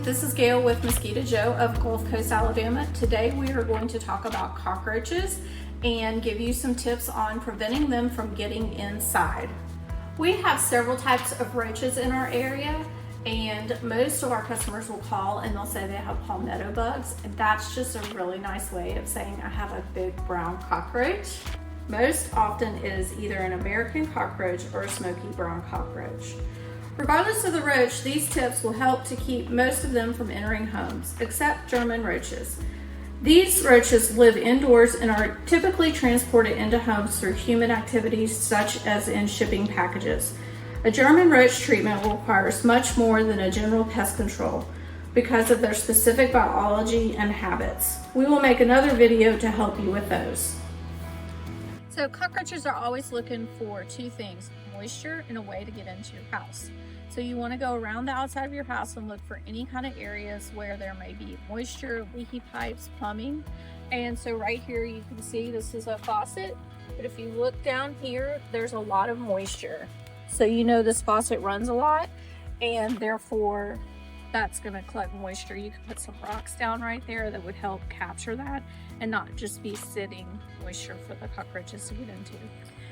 This is Gail with Mosquito Joe of Gulf Coast, Alabama. Today we are going to talk about cockroaches and give you some tips on preventing them from getting inside. We have several types of roaches in our area, and most of our customers will call and they'll say they have palmetto bugs, and that's just a really nice way of saying I have a big brown cockroach. Most often it is either an American cockroach or a smoky brown cockroach. Regardless of the roach, these tips will help to keep most of them from entering homes, except German roaches. These roaches live indoors and are typically transported into homes through human activities such as in shipping packages. A German roach treatment requires much more than a general pest control because of their specific biology and habits. We will make another video to help you with those. So cockroaches are always looking for two things: moisture and a way to get into your house. So you want to go around the outside of your house and look for any kind of areas where there may be moisture, leaky pipes, plumbing. And so right here you can see this is a faucet, but if you look down here, there's a lot of moisture. So you know this faucet runs a lot, and therefore that's going to collect moisture. You can put some rocks down right there that would help capture that and not just be sitting moisture for the cockroaches to get into.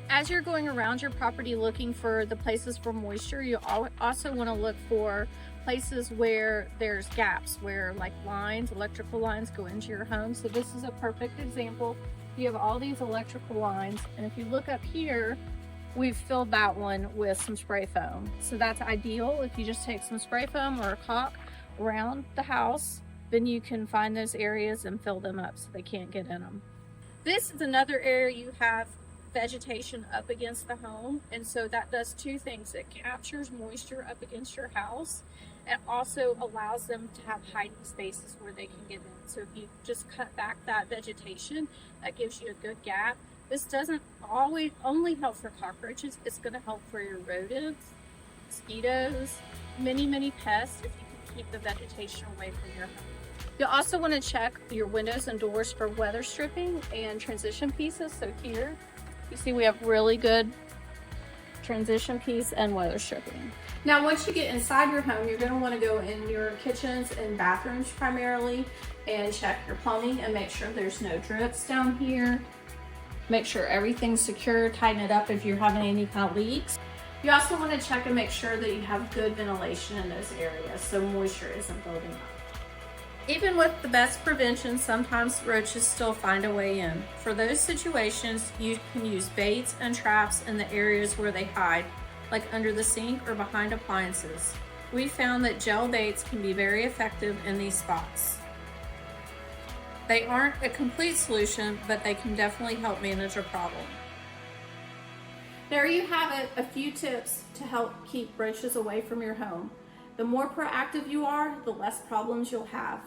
As you're going around your property looking for the places for moisture, you also want to look for places where there's gaps, where like lines, electrical lines go into your home. So this is a perfect example. You have all these electrical lines, and if you look up here, we've filled that one with some spray foam. So that's ideal. If you just take some spray foam or a caulk around the house, then you can find those areas and fill them up so they can't get in them. This is another area you have vegetation up against the home, and so that does two things. It captures moisture up against your house. It also allows them to have hiding spaces where they can get in. So if you just cut back that vegetation, that gives you a good gap. This doesn't only help for cockroaches, it's going to help for your rodents, mosquitoes, many pests if you can keep the vegetation away from your home. You'll also want to check your windows and doors for weather stripping and transition pieces. So here you see we have really good transition piece and weather stripping. Now once you get inside your home, you're going to want to go in your kitchens and bathrooms primarily and check your plumbing and make sure there's no drips down here. Make sure everything's secure, tighten it up if you're having any kind of leaks. You also want to check and make sure that you have good ventilation in those areas so moisture isn't building up. Even with the best prevention, sometimes roaches still find a way in. For those situations, you can use baits and traps in the areas where they hide, like under the sink or behind appliances. We found that gel baits can be very effective in these spots. They aren't a complete solution, but they can definitely help manage a problem. There you have it, a few tips to help keep roaches away from your home. The more proactive you are, the less problems you'll have.